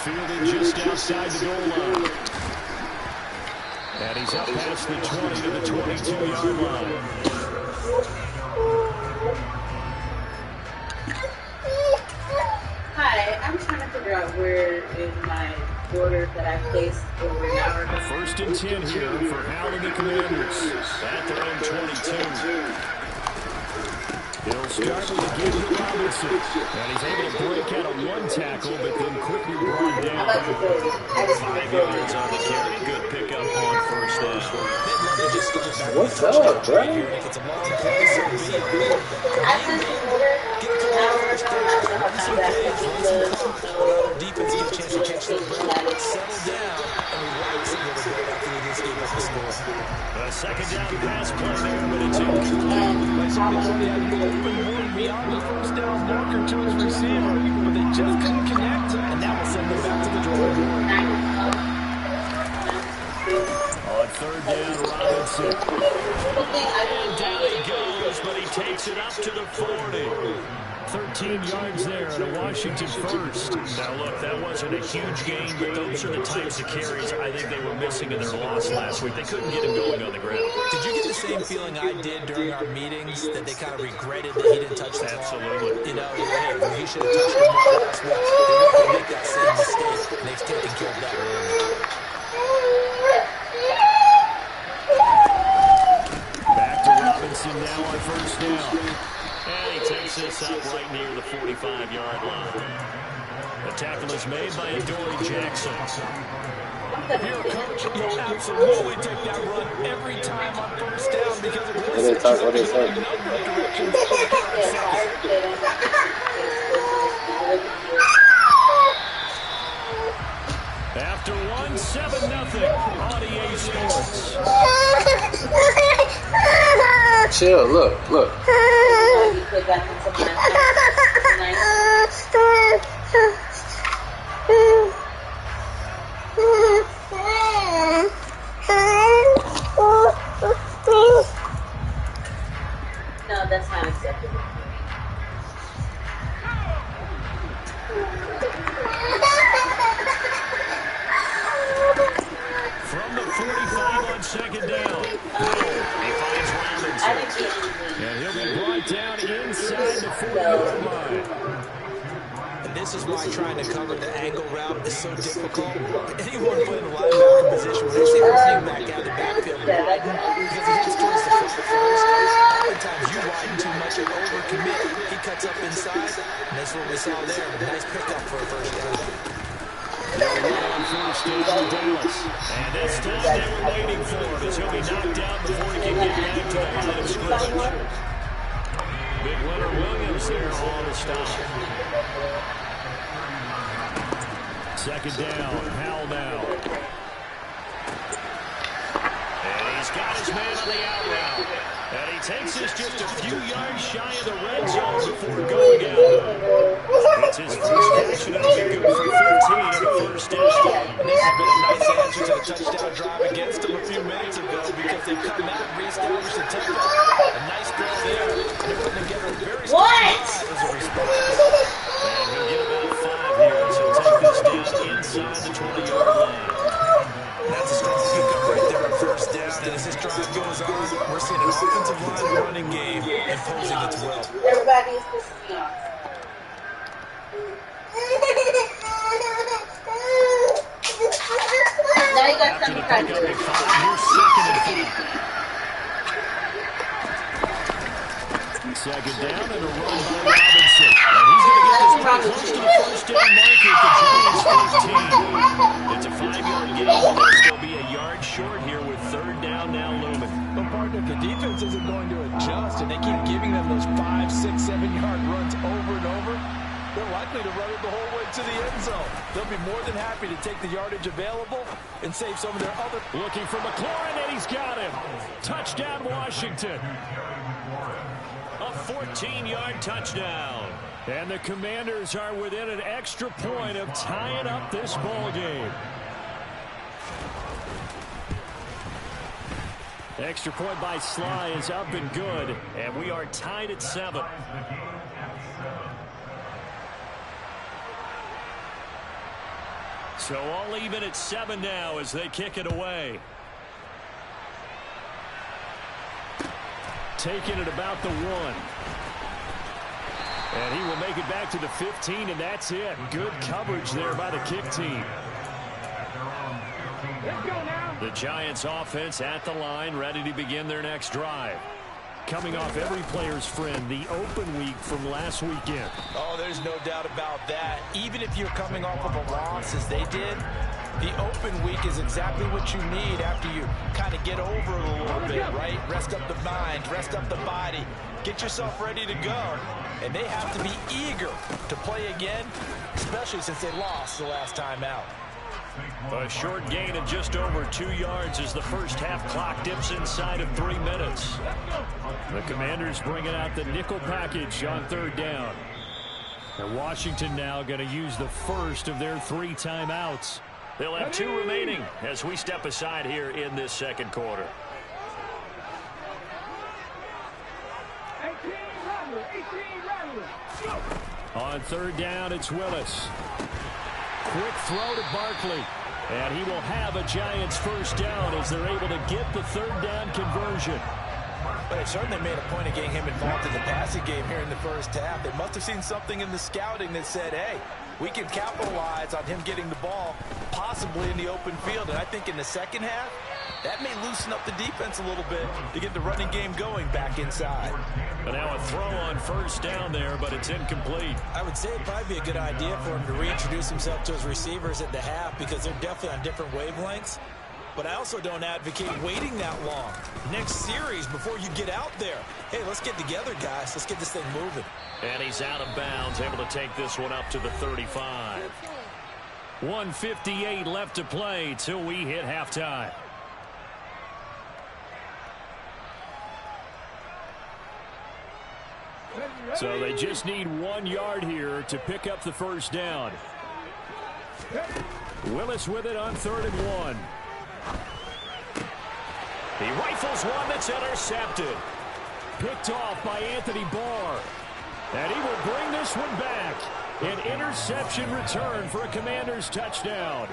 Fielded just outside the goal line. And he's up past the 20 to the 22-yard line. Hi, I'm trying to figure out where is my order that I placed over an hour ago. 1st and 10 here for Hal and the Commanders at their own 22. He'll start with a give to Robinson. And he's able to break out of one tackle, but then quickly brought down. 5 yards on the carry. Good pickup on 1st down. What's up, bro? I sent the order an hour ago. Defense gets a chance to catch the ball, settle down, and relax a little bit after they just gave us the score. A 2nd down pass play there, but it's incomplete. Moving beyond the 1st down marker to his receiver, but they just couldn't connect, and that will send them back to the drawing board. On 3rd down, Robinson. And down he goes, but he takes it up to the 40. 13 yards there and a Washington first. Now, look, that wasn't a huge gain, but those are the types of carries I think they were missing in their loss last week. They couldn't get him going on the ground. Did you get the same feeling I did during our meetings, that they kind of regretted that he didn't touch the ball? Absolutely. You know, he should have touched the ball last week. They weren't going to make that same mistake, and they've taken care of that early. Back to Robinson now on 1st down. And he takes this up right near the 45-yard line. The tackle is made by Adoree Jackson. Here, coach, you'll absolutely take that run every time on 1st down because it really What they say? After 1-7-0 on EA Sports. Chill, look. No, that's not acceptable. From the 45 on 2nd down. He finds Robinson. And he'll be brought down inside the 40-yard line. And this is why trying to cover the angle route is so difficult. Anyone playing the linebacker position, when they see the running back out of the backfield, because he gets towards the front first, oftentimes you widen too much and overcommit. He cuts up inside, and that's what we saw there. A nice pickup for a 1st down. On 1st down to Dallas. And this time they were waiting for him as he'll be knocked down before he can get back to the line of scrimmage. Big winner Williams there on the stop. 2nd down, Hal now. And he's got his man on the out route. And he takes this just a few yards shy of the red zone before going out. It's his first catch, and it'll be good for 15 and a 1st down. This has been a nice answer to the touchdown drive against them a few minutes ago because they've come out and reestablished the tempo. A nice throw there. They're putting together a very strong drive as a response. And he'll get about 5 here, so he'll take this down inside the 20-yard line. That's a strong pickup right there on 1st down. And as this drive goes on, we're seeing an offensive line and running game imposing its will. Everybody is pissing me off. Now you got something practice. Here's 2nd and 4. 2nd down and a run by Robinson. And he's going to get this pretty close to the 1st down marker at the Giants 15. It's a 5-yard gain, but it'll still be a yard short here with 3rd down now looming. But partner, if the defense isn't going to adjust and they keep giving them those 5, 6, 7-yard runs over and over, they're likely to run it the whole way to the end zone. They'll be more than happy to take the yardage available and save some of their other... Looking for McLaurin, and he's got him. Touchdown, Washington. A 14-yard touchdown. And the Commanders are within an extra point of tying up this ball game. The extra point by Sly is up and good, and we are tied at 7. So all even at 7 now as they kick it away. Taking it about the 1. And he will make it back to the 15, and that's it. Good coverage there by the kick team. The Giants offense at the line, ready to begin their next drive. Coming off every player's friend, the open week from last weekend. Oh, there's no doubt about that. Even if you're coming off of a loss as they did, the open week is exactly what you need after you kind of get over it a little bit, right? Rest up the mind, rest up the body, get yourself ready to go. And they have to be eager to play again, especially since they lost the last time out. A short gain of just over 2 yards as the first half clock dips inside of 3 minutes. The Commanders bringing out the nickel package on 3rd down. And Washington now going to use the first of their 3 timeouts. They'll have 2 remaining as we step aside here in this second quarter. On 3rd down, it's Willis. Quick throw to Barkley. And he will have a Giants first down as they're able to get the 3rd down conversion. But they certainly made a point of getting him involved in the passing game here in the first half. They must have seen something in the scouting that said, hey, we can capitalize on him getting the ball, possibly in the open field. And I think in the second half, that may loosen up the defense a little bit to get the running game going back inside. But now a throw on first down there, but it's incomplete. I would say it'd probably be a good idea for him to reintroduce himself to his receivers at the half because they're definitely on different wavelengths. But I also don't advocate waiting that long. Next series before you get out there. Hey, let's get together, guys. Let's get this thing moving. And he's out of bounds, able to take this one up to the 35. 1:58 left to play till we hit halftime. So they just need 1 yard here to pick up the first down. Willis with it on 3rd and 1. He rifles one that's intercepted. Picked off by Anthony Barr. And he will bring this one back. An interception return for a Commanders touchdown.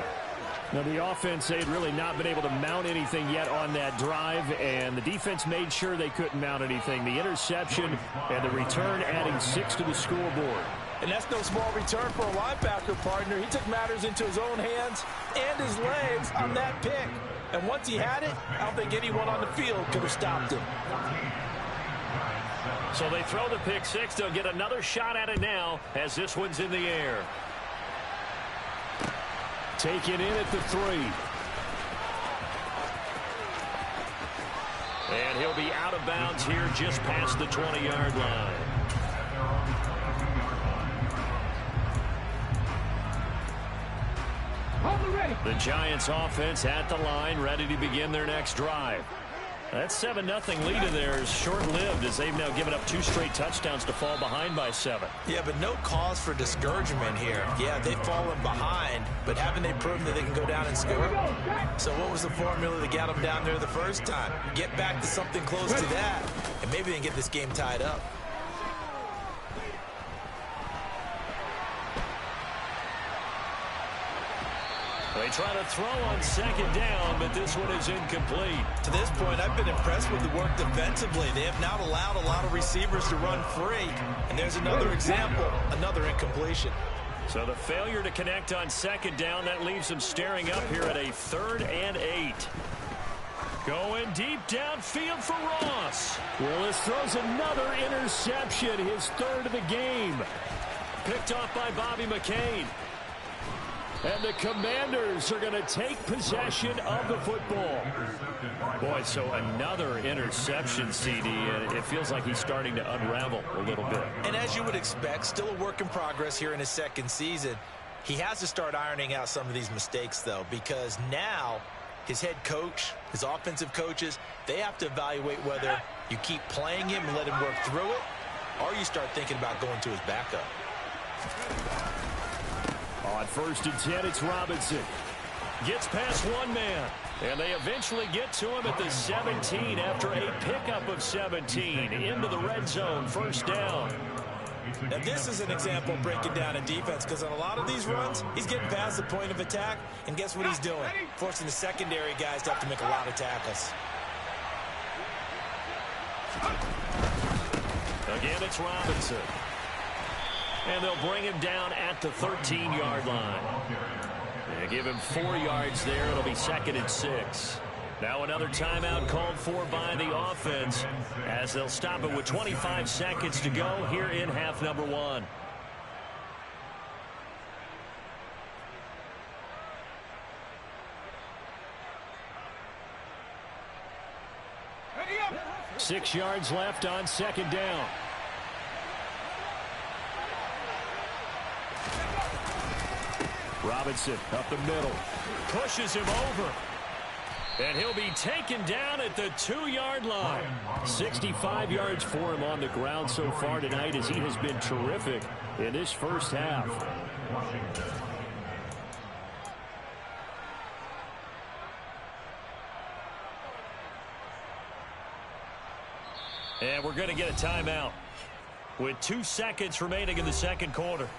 Now, the offense, they had really not been able to mount anything yet on that drive, and the defense made sure they couldn't mount anything. The interception and the return adding 6 to the scoreboard. And that's no small return for a linebacker, partner. He took matters into his own hands and his legs on that pick. And once he had it, I don't think anyone on the field could have stopped him. So they throw the pick 6. They'll get another shot at it now as this one's in the air. Taken in at the 3. And he'll be out of bounds here just past the 20-yard line. The Giants offense at the line, ready to begin their next drive. That 7-0 lead of theirs is short-lived as they've now given up 2 straight touchdowns to fall behind by 7. Yeah, but no cause for discouragement here. Yeah, they've fallen behind, but haven't they proven that they can go down and score? So what was the formula that got them down there the first time? Get back to something close to that, and maybe they can get this game tied up. They try to throw on 2nd down, but this one is incomplete. To this point, I've been impressed with the work defensively. They have not allowed a lot of receivers to run free. And there's another example, another incompletion. So the failure to connect on 2nd down, that leaves them staring up here at a 3rd and 8. Going deep downfield for Ross. Willis throws another interception, his 3rd of the game. Picked off by Bobby McCain. And the Commanders are going to take possession of the football. Boy, so another interception, CD, and it feels like he's starting to unravel a little bit. And as you would expect, still a work in progress here in his 2nd season. He has to start ironing out some of these mistakes, though, because now his head coach, his offensive coaches, they have to evaluate whether you keep playing him and let him work through it, or you start thinking about going to his backup. On 1st and 10, it's Robinson. Gets past one man. And they eventually get to him at the 17 after a pickup of 17. Into the red zone, 1st down. Now, this is an example of breaking down a defense because on a lot of these runs, he's getting past the point of attack, and guess what he's doing? Forcing the secondary guys to have to make a lot of tackles. Again, it's Robinson. And they'll bring him down at the 13-yard line. They give him 4 yards there. It'll be 2nd and 6. Now another timeout called for by the offense as they'll stop it with 25 seconds to go here in half number 1. Ready up. 6 yards left on 2nd down. Robinson up the middle. Pushes him over. And he'll be taken down at the 2-yard line. 65 yards for him on the ground so far tonight as he has been terrific in this first half. And we're going to get a timeout with 2 seconds remaining in the second quarter.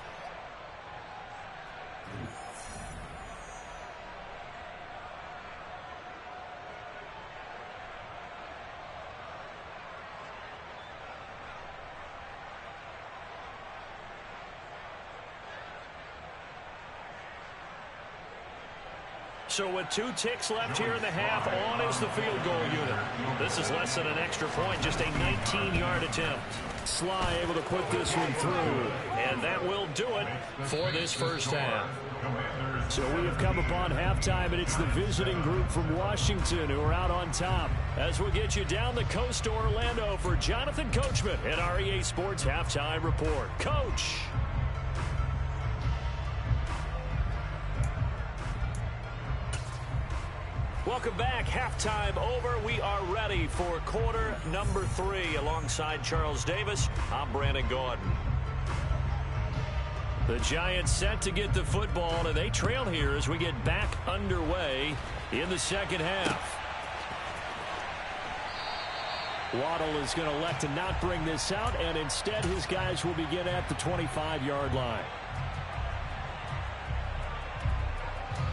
So with 2 ticks left here in the half, on is the field goal unit. This is less than an extra point, just a 19-yard attempt. Sly able to put this one through, and that will do it for this first half. So we have come upon halftime, and it's the visiting group from Washington who are out on top. As we'll get you down the coast to Orlando for Jonathan Coachman at our EA Sports Halftime Report. Coach. Welcome back. Halftime over. We are ready for quarter number 3. Alongside Charles Davis, I'm Brandon Gordon. The Giants set to get the football, and they trail here as we get back underway in the second half. Waddle is going to elect to not bring this out, and instead his guys will begin at the 25-yard line.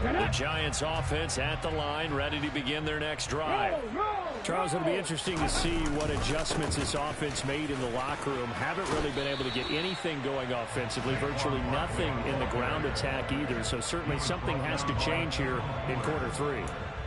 The Giants offense at the line, ready to begin their next drive. Charles, it'll be interesting to see what adjustments this offense made in the locker room. Haven't really been able to get anything going offensively, virtually nothing in the ground attack either. So certainly something has to change here in quarter 3.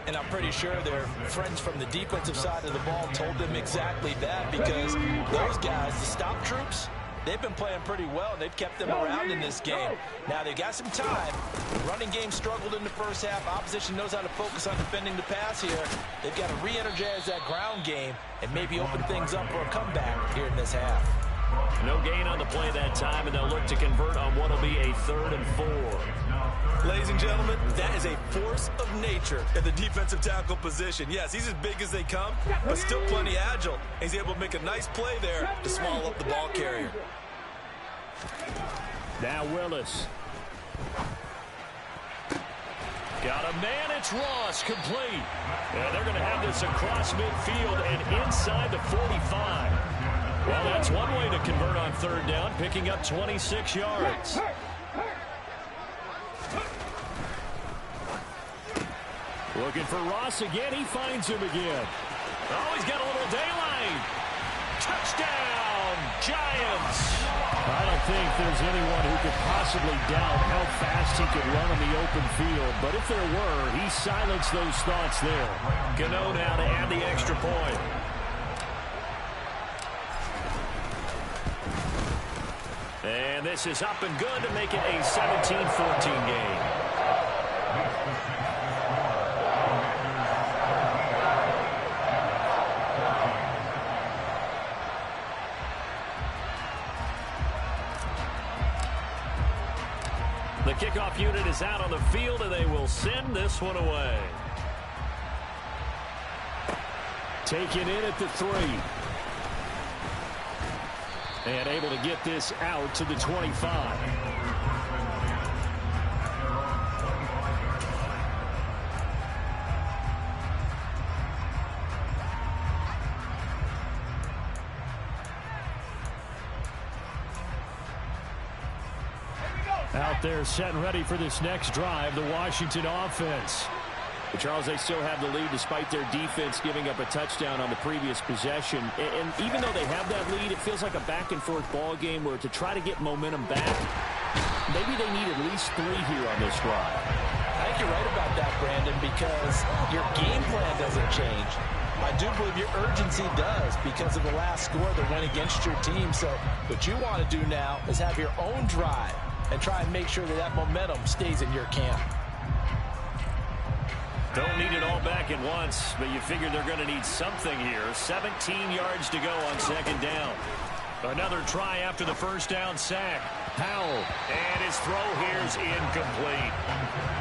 And I'm pretty sure their friends from the defensive side of the ball told them exactly that, because those guys, the stop troops, they've been playing pretty well, and they've kept them around in this game. Now, they've got some time. The running game struggled in the first half. Opposition knows how to focus on defending the pass here. They've got to re-energize that ground game and maybe open things up for a comeback here in this half. No gain on the play that time, and they'll look to convert on what will be a 3rd and 4. Ladies and gentlemen, that is a force of nature at the defensive tackle position. Yes, he's as big as they come, but still plenty agile. He's able to make a nice play there to swallow up the ball carrier. Now Willis. Got a man, it's Ross, complete. Yeah, they're going to have this across midfield and inside the 45. Well, that's one way to convert on 3rd down, picking up 26 yards. Looking for Ross again. He finds him again. Oh, he's got a little daylight. Touchdown, Giants. I don't think there's anyone who could possibly doubt how fast he could run on the open field. But if there were, he silenced those thoughts there. Gano now to add the extra point. And this is up and good to make it a 17-14 game. The kickoff unit is out on the field, and they will send this one away. Taken in at the 3. And able to get this out to the 25. Out there set and ready for this next drive, the Washington offense. But Charles, they still have the lead despite their defense giving up a touchdown on the previous possession. And even though they have that lead, it feels like a back-and-forth ball game where to try to get momentum back, maybe they need at least 3 here on this drive. I think you're right about that, Brandon, because your game plan doesn't change. I do believe your urgency does because of the last score that went against your team. So what you want to do now is have your own drive and try and make sure that that momentum stays in your camp. Don't need it all back at once, but you figure they're going to need something here. 17 yards to go on second down. Another try after the first down sack. Powell, and his throw here is incomplete.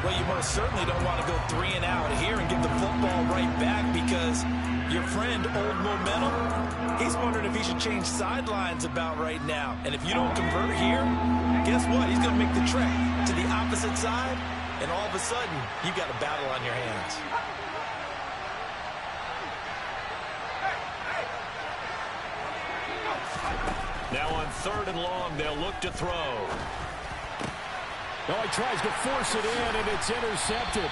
Well, you most certainly don't want to go 3 and out here and give the football right back because your friend, Old Momentum, he's wondering if he should change sidelines about right now. And if you don't convert here, guess what? He's going to make the trek to the opposite side, and all of a sudden, you've got a battle on your hands. Now on 3rd and long, they'll look to throw. Oh, he tries to force it in, and it's intercepted.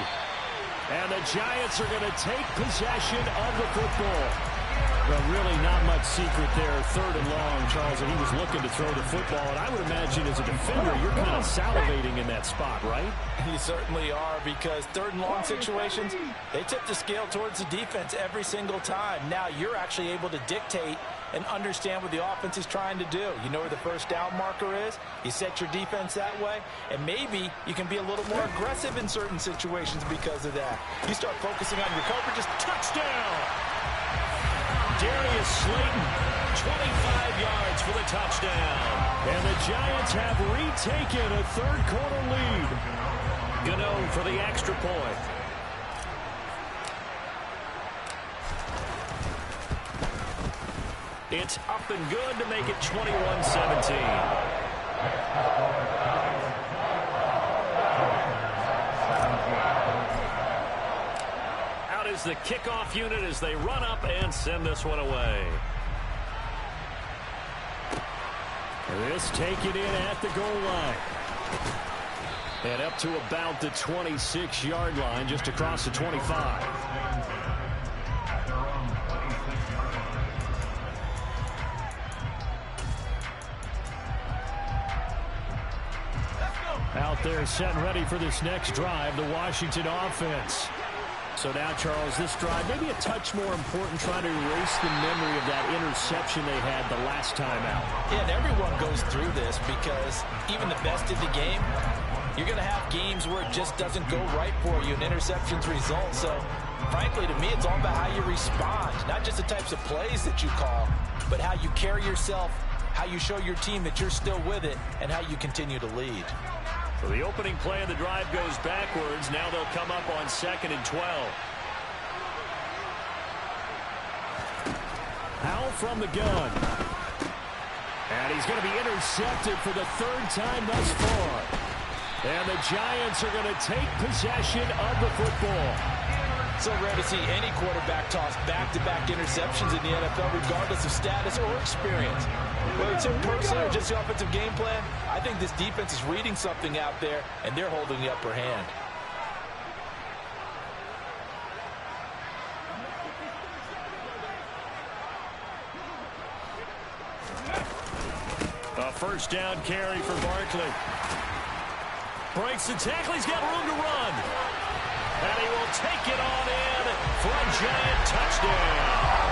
And the Giants are going to take possession of the football. Well, really not much secret there. 3rd and long, Charles, and he was looking to throw the football. And I would imagine as a defender, you're kind of salivating in that spot, right? You certainly are, because 3rd and long situations, they tip the scale towards the defense every single time. Now you're actually able to dictate and understand what the offense is trying to do. You know where the first down marker is. You set your defense that way, and maybe you can be a little more aggressive in certain situations because of that. You start focusing on your coverages. Touchdown! Darius Slayton, 25 yards for the touchdown. And the Giants have retaken a 3rd quarter lead. Gano for the extra point. It's up and good to make it 21-17. Out is the kickoff unit as they run up and send this one away. This taken in at the goal line. And up to about the 26-yard line, just across the 25. Out there set and ready for this next drive, the Washington offense. So now, Charles, this drive maybe a touch more important, trying to erase the memory of that interception they had the last time out. Yeah, and everyone goes through this because even the best in the game, you're going to have games where it just doesn't go right for you and interceptions result. So, frankly, to me, it's all about how you respond, not just the types of plays that you call, but how you carry yourself, how you show your team that you're still with it, and how you continue to lead. So the opening play of the drive goes backwards. Now they'll come up on 2nd and 12. Powell from the gun. And he's going to be intercepted for the 3rd time thus far. And the Giants are going to take possession of the football. So rare to see any quarterback toss back-to-back interceptions in the NFL, regardless of status or experience. Whether it's him personally or just the offensive game plan, I think this defense is reading something out there, and they're holding the upper hand. A first down carry for Barkley. Breaks the tackle. He's got room to run. And he will take it on in for a Giant touchdown.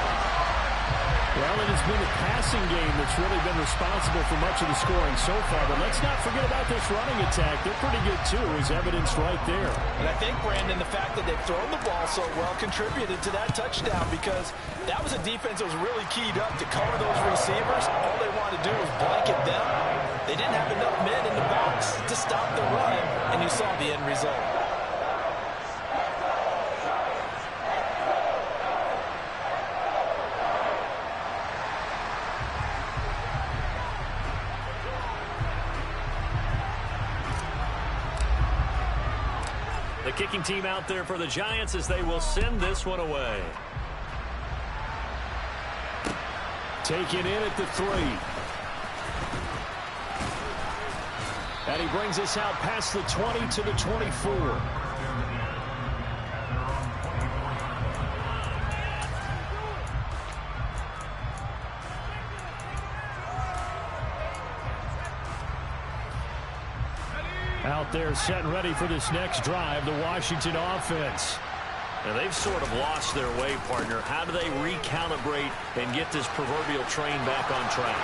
Well, it has been the passing game that's really been responsible for much of the scoring so far. But let's not forget about this running attack. They're pretty good, too, as evidenced right there. And I think, Brandon, the fact that they've thrown the ball so well contributed to that touchdown because that was a defense that was really keyed up to cover those receivers. All they wanted to do was blanket them. They didn't have enough men in the box to stop the run, and you saw the end result. The kicking team out there for the Giants as they will send this one away. Taken in at the 3. And he brings us out past the 20 to the 24. Out there set and ready for this next drive, the Washington offense. Now they've sort of lost their way, partner. How do they recalibrate and get this proverbial train back on track?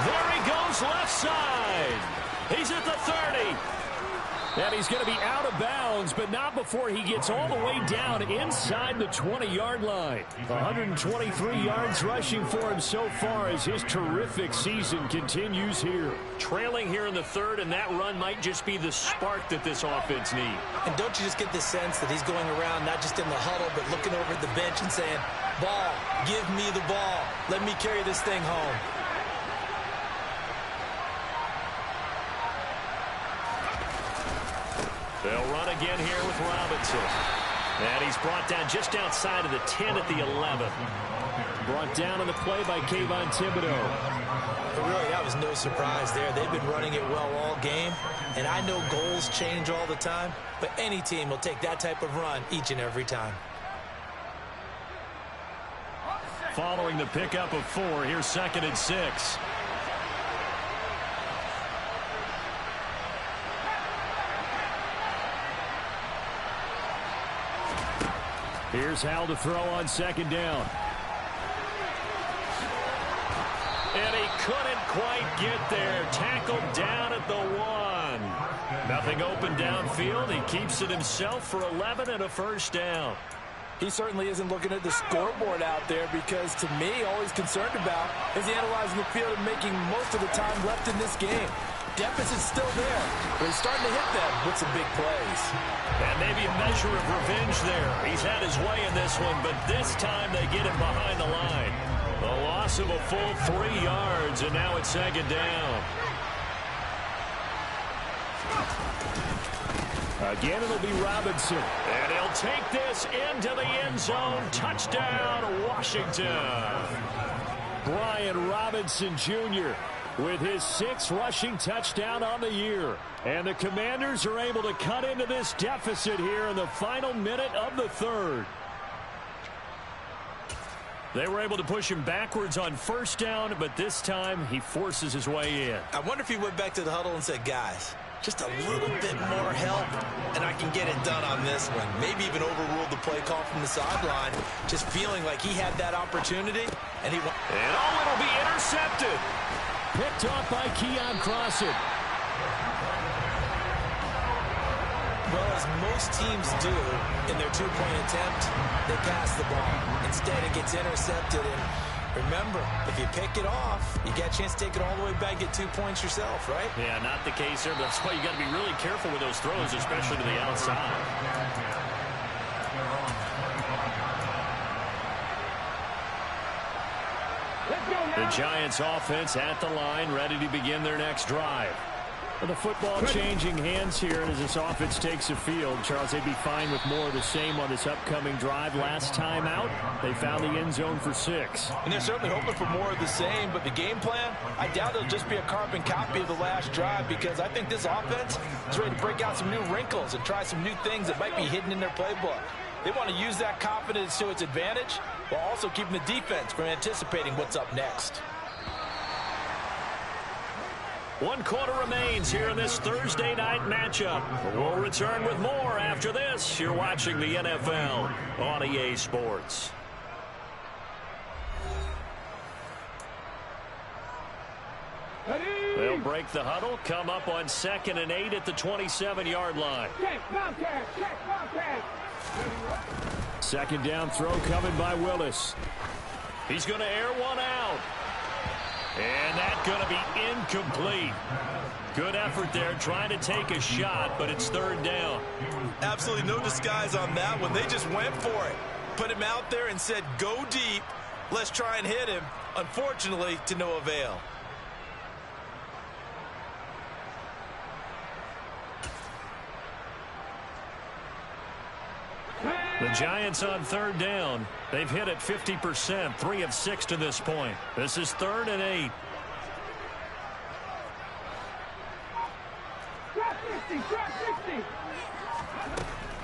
There he goes, left side. He's at the 30. And he's going to be out of bounds, but not before he gets all the way down inside the 20-yard line. 123 yards rushing for him so far as his terrific season continues here. Trailing here in the third, and that run might just be the spark that this offense needs. And don't you just get the sense that he's going around not just in the huddle, but looking over at the bench and saying, ball, give me the ball. Let me carry this thing home. They'll run again here with Robinson. And he's brought down just outside of the 10 at the 11. Brought down on the play by Kayvon Thibodeau. But really, that was no surprise there. They've been running it well all game. And I know goals change all the time, but any team will take that type of run each and every time. Following the pickup of 4, here's 2nd and 6. Here's Hal to throw on 2nd down. And he couldn't quite get there. Tackled down at the 1. Nothing open downfield. He keeps it himself for 11 and a first down. He certainly isn't looking at the scoreboard out there because, to me, all he's concerned about is analyzing the field and making most of the time left in this game. Deficit's still there, but he's starting to hit them with some big plays. And maybe a measure of revenge there. He's had his way in this one, but this time they get him behind the line. A loss of a full 3 yards, and now it's 2nd down. Again, it'll be Robinson. And he'll take this into the end zone. Touchdown, Washington. Brian Robinson Jr. with his 6th rushing touchdown on the year. And the Commanders are able to cut into this deficit here in the final minute of the 3rd. They were able to push him backwards on 1st down, but this time he forces his way in. I wonder if he went back to the huddle and said, guys, just a little bit more help, and I can get it done on this one. Maybe even overruled the play call from the sideline, just feeling like he had that opportunity, and it'll be intercepted. Picked off by Keon Crossen. Well, as most teams do in their two-point attempt, they pass the ball. Instead, it gets intercepted. And remember, if you pick it off, you get a chance to take it all the way back, get 2 points yourself, right? Yeah, not the case there, but that's why you got to be really careful with those throws, especially to the outside. The Giants offense at the line, ready to begin their next drive. Well, the football changing hands here as this offense takes the field. Charles, they'd be fine with more of the same on this upcoming drive. Last time out, they found the end zone for 6. And they're certainly hoping for more of the same, but the game plan, I doubt it'll just be a carbon copy of the last drive because I think this offense is ready to break out some new wrinkles and try some new things that might be hidden in their playbook. They want to use that confidence to its advantage while also keeping the defense from anticipating what's up next. 1 quarter remains here in this Thursday night matchup. We'll return with more after this. You're watching the NFL on EA Sports. They'll break the huddle, come up on 2nd and 8 at the 27-yard line. 2nd down throw coming by Willis. He's going to air one out. And that's going to be incomplete. Good effort there, trying to take a shot, but it's 3rd down. Absolutely no disguise on that one. They just went for it. Put him out there and said, go deep. Let's try and hit him. Unfortunately, to no avail. The Giants on 3rd down. They've hit it 50%, 3 of 6 to this point. This is 3rd and 8.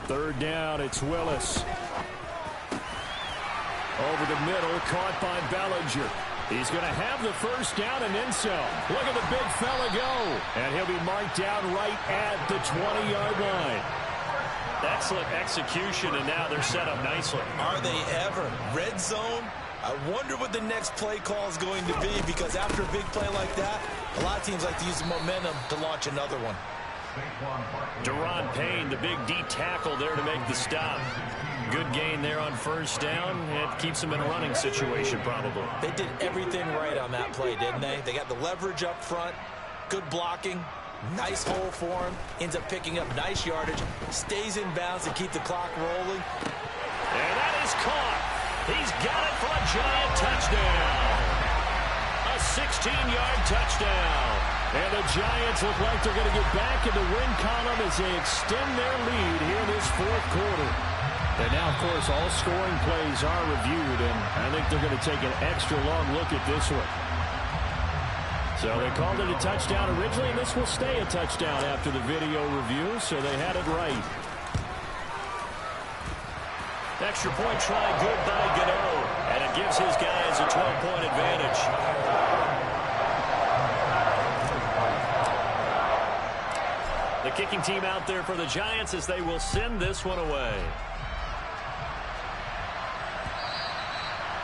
Third down, it's Willis. Over the middle, caught by Bellinger. He's going to have the first down and then some. Look at the big fella go. And he'll be marked down right at the 20-yard line. Excellent execution, and now they're set up nicely. Are they ever? Red zone? I wonder what the next play call is going to be, because after a big play like that, a lot of teams like to use the momentum to launch another one. Deron Payne, the big D tackle there to make the stop. Good gain there on first down. It keeps them in a running situation, probably. They did everything right on that play, didn't they? They got the leverage up front, good blocking, nice hole for him, ends up picking up nice yardage, stays in bounds to keep the clock rolling. And that is caught. He's got it for a Giant touchdown. A 16-yard touchdown. And the Giants look like they're going to get back in the win column as they extend their lead here in this fourth quarter. And now, of course, all scoring plays are reviewed, and I think they're going to take an extra long look at this one. So they called it a touchdown originally, and this will stay a touchdown after the video review, so they had it right. Extra point try good by Gano, and it gives his guys a 12-point advantage. The kicking team out there for the Giants as they will send this one away.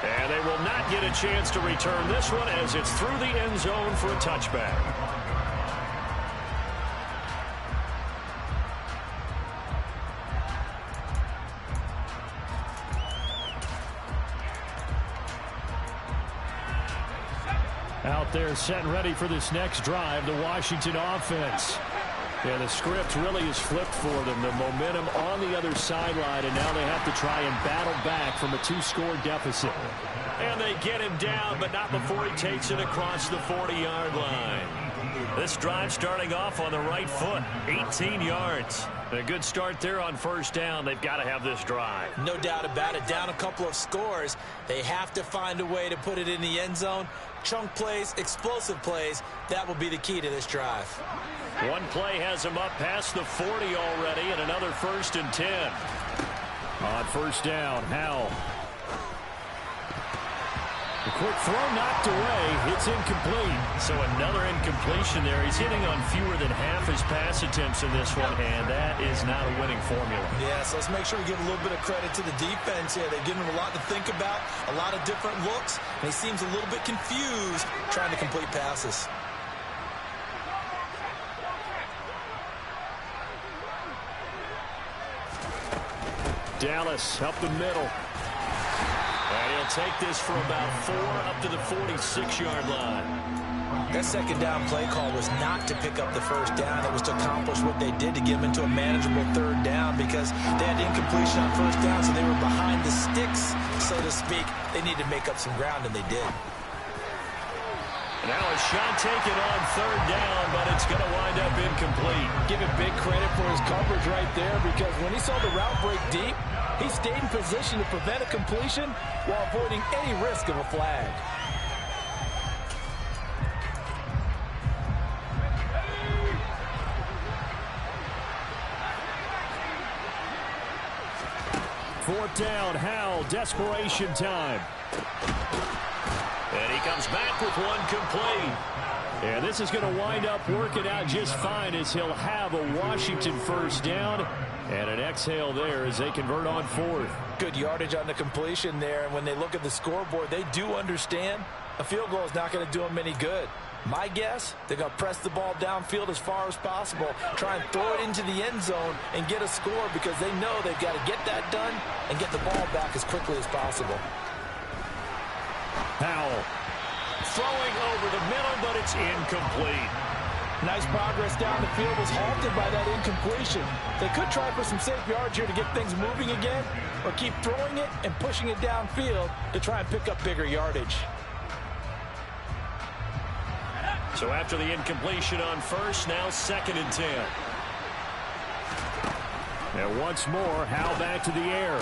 And they will not get a chance to return this one as it's through the end zone for a touchback. Out there set and ready for this next drive, the Washington offense. Yeah, the script really is flipped for them. The momentum on the other sideline, and now they have to try and battle back from a 2-score deficit. And they get him down, but not before he takes it across the 40-yard line. This drive starting off on the right foot, 18 yards. A good start there on first down. They've got to have this drive. No doubt about it. Down a couple of scores. They have to find a way to put it in the end zone. Chunk plays, explosive plays. That will be the key to this drive. One play has him up past the 40 already, and another 1st and 10. On first down, Howell. The quick throw knocked away. It's incomplete. So another incompletion there. He's hitting on fewer than half his pass attempts in this one, and that is not a winning formula. Yeah, so let's make sure we give a little bit of credit to the defense here. They've given him a lot to think about, a lot of different looks, and he seems a little bit confused trying to complete passes. Dallas up the middle. And he'll take this for about 4 up to the 46-yard line. That second down play call was not to pick up the first down. It was to accomplish what they did to get them into a manageable third down, because they had incompletion on first down, so they were behind the sticks, so to speak. They needed to make up some ground, and they did. Now a shot taken on third down, but it's going to wind up incomplete. Give him big credit for his coverage right there, because when he saw the route break deep, he stayed in position to prevent a completion while avoiding any risk of a flag. Fourth down, Howell, desperation time. And he comes back with one complete. And this is going to wind up working out just fine, as he'll have a Washington first down. And an exhale there as they convert on fourth. Good yardage on the completion there. And when they look at the scoreboard, they do understand a field goal is not going to do them any good. My guess, they're going to press the ball downfield as far as possible, try and throw it into the end zone and get a score, because they know they've got to get that done and get the ball back as quickly as possible. Howell Throwing over the middle, but it's incomplete. Nice progress down the field was halted by that incompletion. They could try for some safe yards here to get things moving again, or keep throwing it and pushing it downfield to try and pick up bigger yardage. So after the incompletion on first, now 2nd and 10. And once more, Howell back to the air.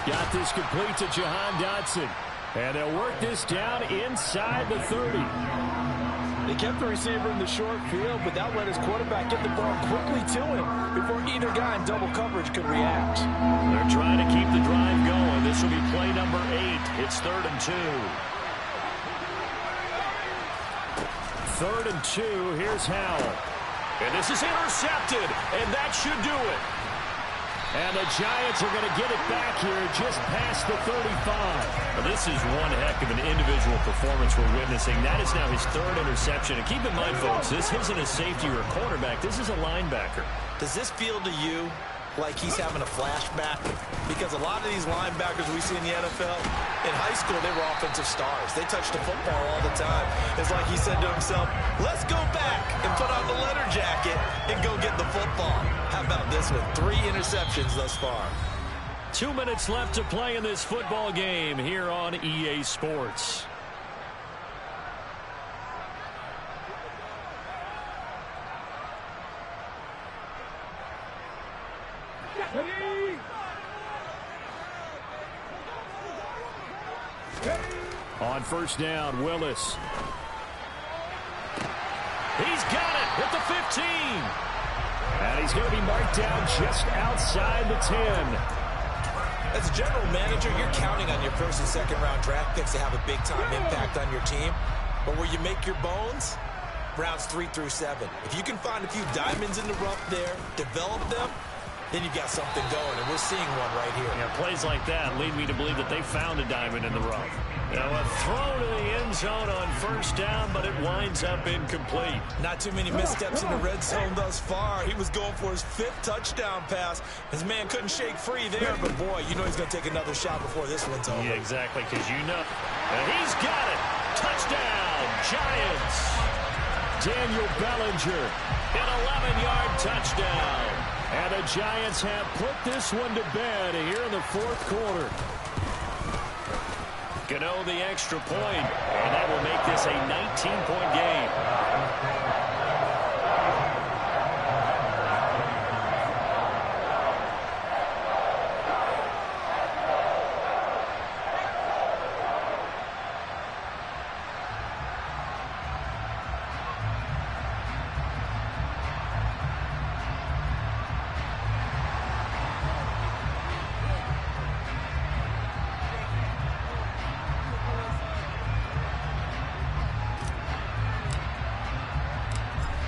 Got this complete to Jahan Dotson. And they'll work this down inside the 30. They kept the receiver in the short field, but that let his quarterback get the ball quickly to him before either guy in double coverage could react. They're trying to keep the drive going. This will be play number 8. It's 3rd and 2. 3rd and 2. Here's Howell. And this is intercepted, and that should do it. And the Giants are going to get it back here just past the 35. Well, this is one heck of an individual performance we're witnessing. That is now his 3rd interception. And keep in mind, folks, this isn't a safety or a cornerback. This is a linebacker. Does this feel to you like he's having a flashback? Because a lot of these linebackers we see in the NFL, in high school, they were offensive stars. They touched the football all the time. It's like he said to himself, let's go back and put on the leather jacket and go get the football. How about this one? 3 interceptions thus far. 2 minutes left to play in this football game here on EA Sports. On first down, Willis. He's got it at the 15. And he's going to be marked down just outside the 10. As a general manager, you're counting on your first and second round draft picks to have a big-time impact on your team. But where you make your bones, rounds 3 through 7. If you can find a few diamonds in the rough there, develop them, then you've got something going, and we're seeing one right here. Yeah, plays like that lead me to believe that they found a diamond in the rough. Now a throw to the end zone on first down, but it winds up incomplete. Not too many missteps in the red zone thus far. He was going for his 5th touchdown pass. His man couldn't shake free there, but boy, you know he's going to take another shot before this one's over. Yeah, exactly, because you know. And he's got it. Touchdown, Giants. Daniel Bellinger, an 11-yard touchdown. And the Giants have put this one to bed here in the 4th quarter. Gano the extra point, and that will make this a 19-point game.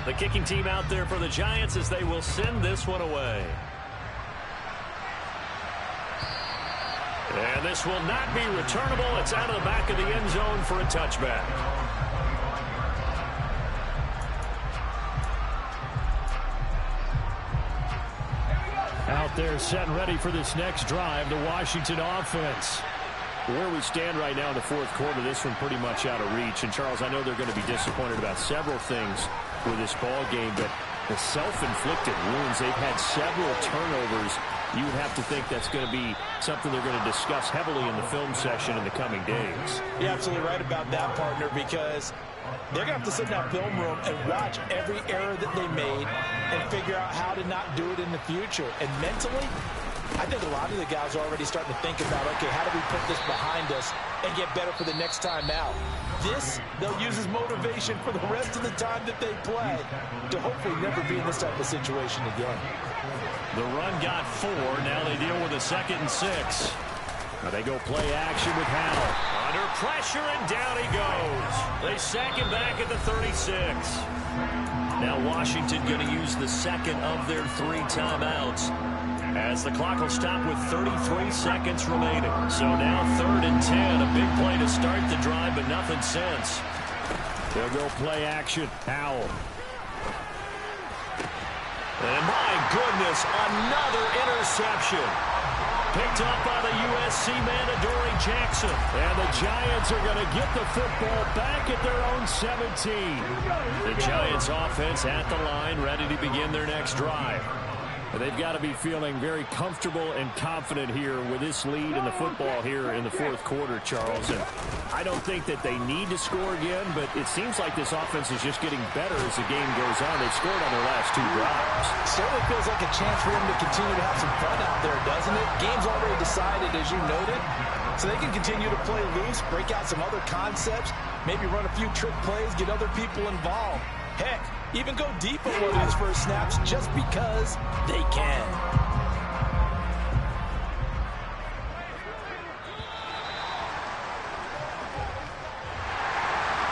The kicking team out there for the Giants as they will send this one away. And this will not be returnable. It's out of the back of the end zone for a touchback. Out there set and ready for this next drive, the Washington offense. Where we stand right now in the 4th quarter, this one pretty much out of reach. And, Charles, I know they're going to be disappointed about several things with this ball game, but the self-inflicted wounds, they've had several turnovers. You would have to think that's going to be something they're going to discuss heavily in the film session in the coming days. You're absolutely right about that, partner, because they're going to have to sit in that film room and watch every error that they made and figure out how to not do it in the future. And mentally, I think a lot of the guys are already starting to think about, okay, how do we put this behind us and get better for the next time out? This, they'll use as motivation for the rest of the time that they play to hopefully never be in this type of situation again. The run got 4. Now they deal with a 2nd and 6. Now they go play action with Howell. Under pressure, and down he goes. They sack him back at the 36. Now Washington going to use the second of their 3 timeouts, as the clock will stop with 33 seconds remaining. So now 3rd and 10. A big play to start the drive, but nothing since. They'll go play action. Howell. And my goodness, another interception. Picked up by the USC man, Adoree Jackson. And the Giants are going to get the football back at their own 17. The Giants offense at the line, ready to begin their next drive. And they've got to be feeling very comfortable and confident here with this lead in the football here in the 4th quarter, Charles. And I don't think that they need to score again, but it seems like this offense is just getting better as the game goes on. They've scored on their last 2 drives. Certainly feels like a chance for them to continue to have some fun out there, doesn't it? Game's already decided, as you noted, so they can continue to play loose, break out some other concepts, Maybe run a few trick plays, get other people involved. Heck, even go deep on one of these first snaps just because they can.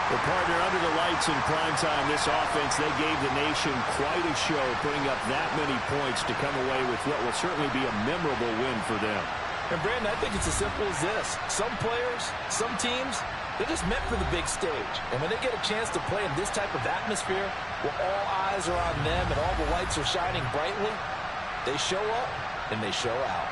Well, partner, under the lights in primetime, this offense, they gave the nation quite a show, putting up that many points to come away with what will certainly be a memorable win for them. And, Brandon, I think it's as simple as this. Some players, some teams, they're just meant for the big stage. And when they get a chance to play in this type of atmosphere, where all eyes are on them and all the lights are shining brightly, they show up and they show out.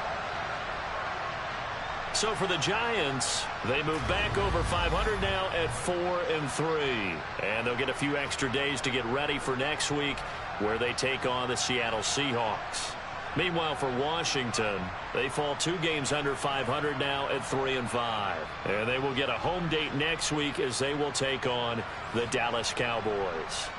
So for the Giants, they move back over 500 now at 4-3. And they'll get a few extra days to get ready for next week, where they take on the Seattle Seahawks. Meanwhile, for Washington, they fall 2 games under 500 now at 3-5. And they will get a home date next week as they will take on the Dallas Cowboys.